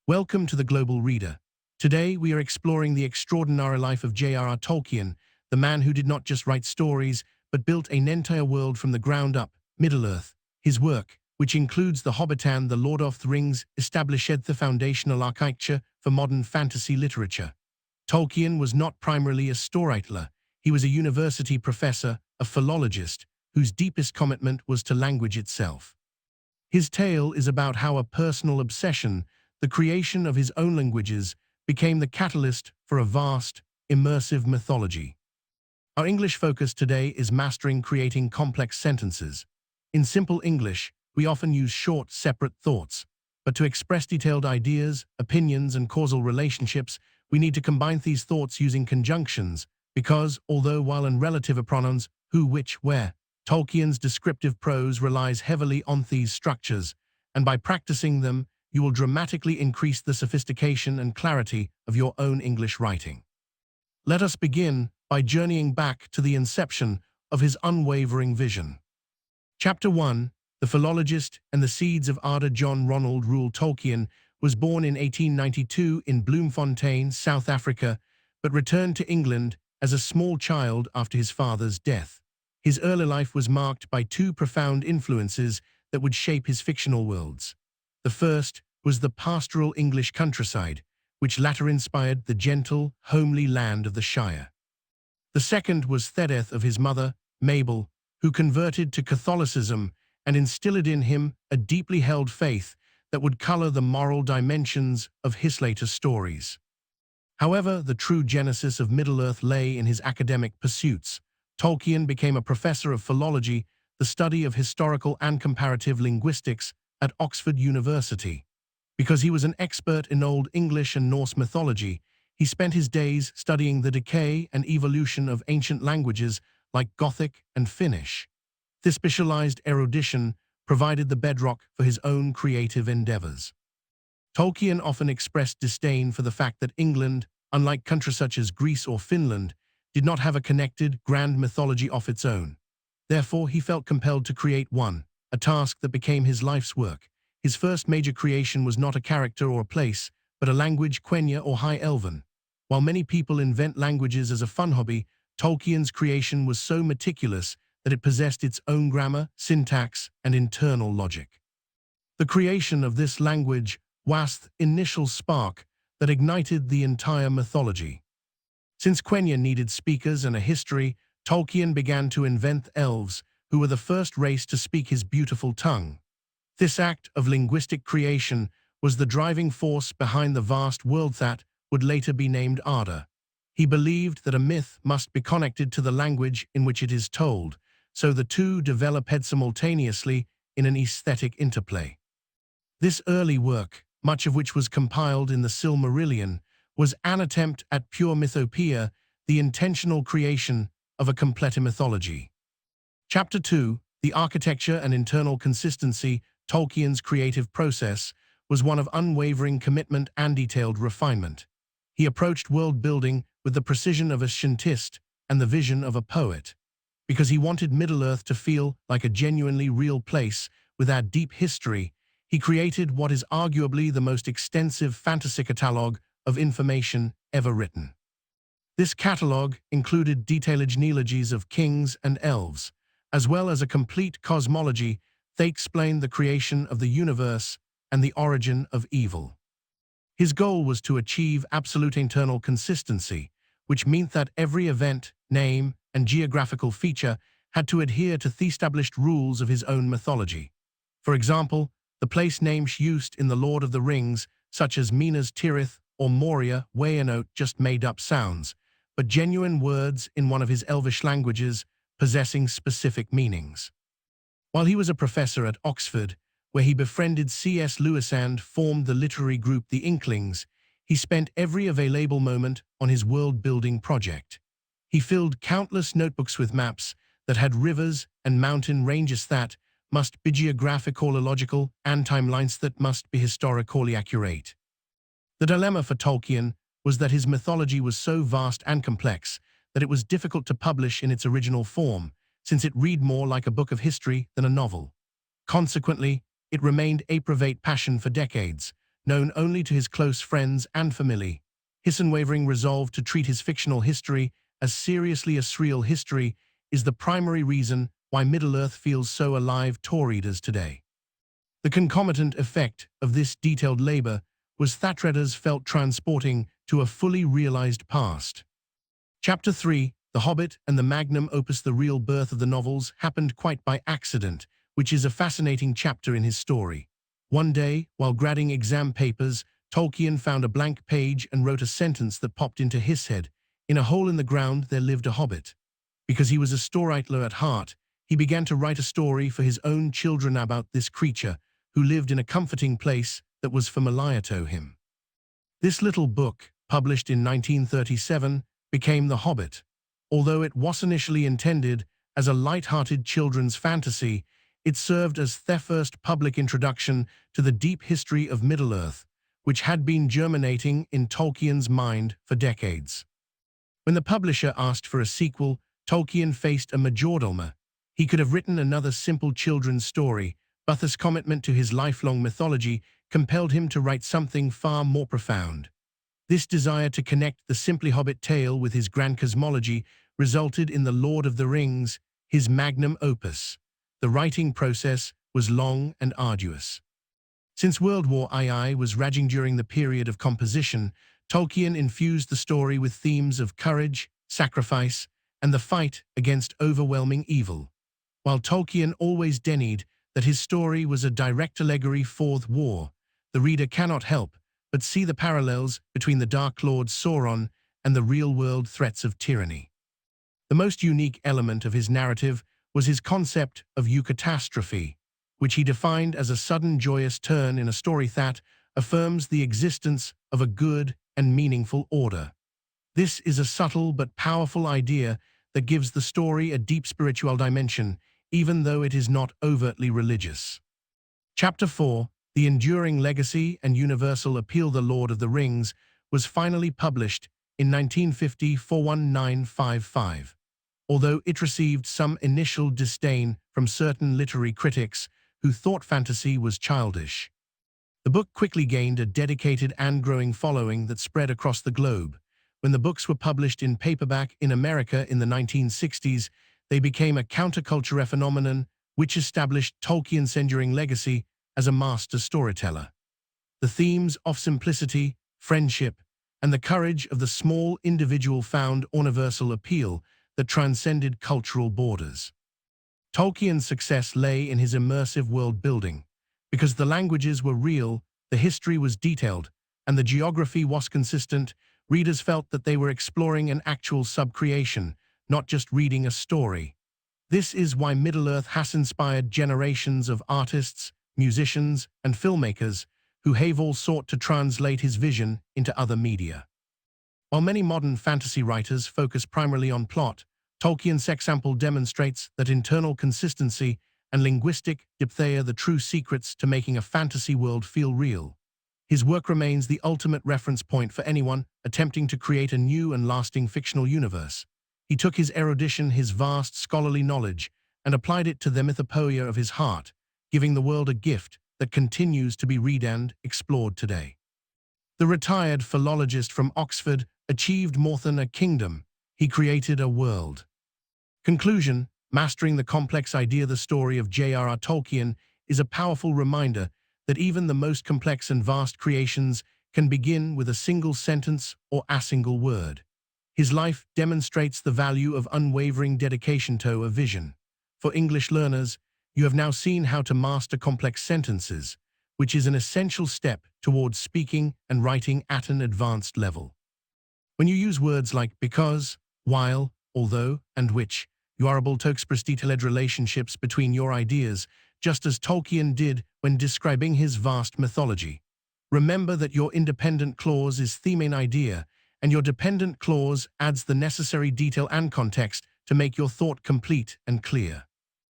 Welcome to the Global Reader. Today we are exploring the extraordinary life of J.R.R. Tolkien, the man who did not just write stories, but built an entire world from the ground up, Middle-earth. His work, which includes The Hobbit and The Lord of the Rings, established the foundational architecture for modern fantasy literature. Tolkien was not primarily a storyteller. He was a university professor, a philologist, whose deepest commitment was to language itself. His tale is about how a personal obsession, the creation of his own languages, became the catalyst for a vast, immersive mythology. Our English focus today is mastering creating complex sentences. In simple English, we often use short, separate thoughts. But to express detailed ideas, opinions, and causal relationships, we need to combine these thoughts using conjunctions, because, although while in relative pronouns, who, which, where, Tolkien's descriptive prose relies heavily on these structures, and by practicing them, you will dramatically increase the sophistication and clarity of your own English writing. Let us begin by journeying back to the inception of his unwavering vision. Chapter 1, The Philologist and the Seeds of Ardor. John Ronald Reuel Tolkien was born in 1892 in Bloemfontein, South Africa, but returned to England as a small child after his father's death. His early life was marked by two profound influences that would shape his fictional worlds. The first was the pastoral English countryside, which later inspired the gentle, homely land of the Shire. The second was the death of his mother, Mabel, who converted to Catholicism and instilled in him a deeply held faith that would color the moral dimensions of his later stories. However, the true genesis of Middle-earth lay in his academic pursuits. Tolkien became a professor of philology, the study of historical and comparative linguistics, at Oxford University. Because he was an expert in Old English and Norse mythology, he spent his days studying the decay and evolution of ancient languages like Gothic and Finnish. This specialized erudition provided the bedrock for his own creative endeavors. Tolkien often expressed disdain for the fact that England, unlike countries such as Greece or Finland, did not have a connected, grand mythology of its own. Therefore, he felt compelled to create one, a task that became his life's work. His first major creation was not a character or a place, but a language, Quenya or High Elven. While many people invent languages as a fun hobby, Tolkien's creation was so meticulous that it possessed its own grammar, syntax, and internal logic. The creation of this language was the initial spark that ignited the entire mythology. Since Quenya needed speakers and a history, Tolkien began to invent elves, who were the first race to speak his beautiful tongue. This act of linguistic creation was the driving force behind the vast world that would later be named Ardor. He believed that a myth must be connected to the language in which it is told, so the two developed simultaneously in an aesthetic interplay. This early work, much of which was compiled in the Silmarillion, was an attempt at pure mythopoeia, the intentional creation of a complete mythology. Chapter 2, The Architecture and Internal Consistency. Tolkien's creative process was one of unwavering commitment and detailed refinement. He approached world-building with the precision of a scientist and the vision of a poet. Because he wanted Middle-earth to feel like a genuinely real place with our deep history, he created what is arguably the most extensive fantasy catalogue of information ever written. This catalogue included detailed genealogies of kings and elves, as well as a complete cosmology that explained the creation of the universe and the origin of evil. His goal was to achieve absolute internal consistency, which meant that every event, name, and geographical feature had to adhere to the established rules of his own mythology. For example, the place names used in The Lord of the Rings, such as Minas Tirith or Moria, Weyanote, just made-up sounds, but genuine words in one of his Elvish languages possessing specific meanings. While he was a professor at Oxford, where he befriended C.S. Lewis and formed the literary group The Inklings, he spent every available moment on his world-building project. He filled countless notebooks with maps that had rivers and mountain ranges that must be geographico-logical and timelines that must be historically accurate. The dilemma for Tolkien was that his mythology was so vast and complex that it was difficult to publish in its original form, since it read more like a book of history than a novel. Consequently, it remained a private passion for decades, known only to his close friends and family. His unwavering resolve to treat his fictional history as seriously as real history is the primary reason why Middle-earth feels so alive to readers today. The concomitant effect of this detailed labor was that readers felt transporting to a fully realized past. Chapter 3, The Hobbit and the magnum opus. The real birth of the novels happened quite by accident, which is a fascinating chapter in his story. One day, while grading exam papers, Tolkien found a blank page and wrote a sentence that popped into his head. In a hole in the ground there lived a hobbit. Because he was a storyteller at heart, he began to write a story for his own children about this creature, who lived in a comforting place that was familiar to him. This little book, published in 1937, became The Hobbit. Although it was initially intended as a light-hearted children's fantasy, it served as the first public introduction to the deep history of Middle-earth, which had been germinating in Tolkien's mind for decades. When the publisher asked for a sequel, Tolkien faced a major dilemma. He could have written another simple children's story, but his commitment to his lifelong mythology compelled him to write something far more profound. This desire to connect the simply Hobbit tale with his grand cosmology resulted in The Lord of the Rings, his magnum opus. The writing process was long and arduous. Since World War II was raging during the period of composition, Tolkien infused the story with themes of courage, sacrifice, and the fight against overwhelming evil. While Tolkien always denied that his story was a direct allegory for the war, the reader cannot help but see the parallels between the Dark Lord Sauron and the real-world threats of tyranny. The most unique element of his narrative was his concept of eucatastrophe, which he defined as a sudden joyous turn in a story that affirms the existence of a good and meaningful order. This is a subtle but powerful idea that gives the story a deep spiritual dimension, even though it is not overtly religious. Chapter 4, The Enduring Legacy and Universal Appeal. The Lord of the Rings was finally published in 1950 41955. Although it received some initial disdain from certain literary critics who thought fantasy was childish, the book quickly gained a dedicated and growing following that spread across the globe. When the books were published in paperback in America in the 1960s, they became a counterculture phenomenon which established Tolkien's enduring legacy as a master storyteller. The themes of simplicity, friendship, and the courage of the small individual found universal appeal that transcended cultural borders. Tolkien's success lay in his immersive world building. Because the languages were real, the history was detailed, and the geography was consistent, readers felt that they were exploring an actual sub-creation, not just reading a story. This is why Middle-earth has inspired generations of artists, musicians, and filmmakers who have all sought to translate his vision into other media. While many modern fantasy writers focus primarily on plot, Tolkien's example demonstrates that internal consistency and linguistic depth are the true secrets to making a fantasy world feel real. His work remains the ultimate reference point for anyone attempting to create a new and lasting fictional universe. He took his erudition, his vast scholarly knowledge, and applied it to the mythopoeia of his heart, giving the world a gift that continues to be read and explored today. The retired philologist from Oxford achieved more than a kingdom. He created a world. Conclusion: mastering the complex idea. The story of J.R.R. Tolkien is a powerful reminder that even the most complex and vast creations can begin with a single sentence or a single word. His life demonstrates the value of unwavering dedication to a vision. For English learners, you have now seen how to master complex sentences, which is an essential step towards speaking and writing at an advanced level. When you use words like because, while, although, and which, you are able to express detailed relationships between your ideas, just as Tolkien did when describing his vast mythology. Remember that your independent clause is the main idea, and your dependent clause adds the necessary detail and context to make your thought complete and clear.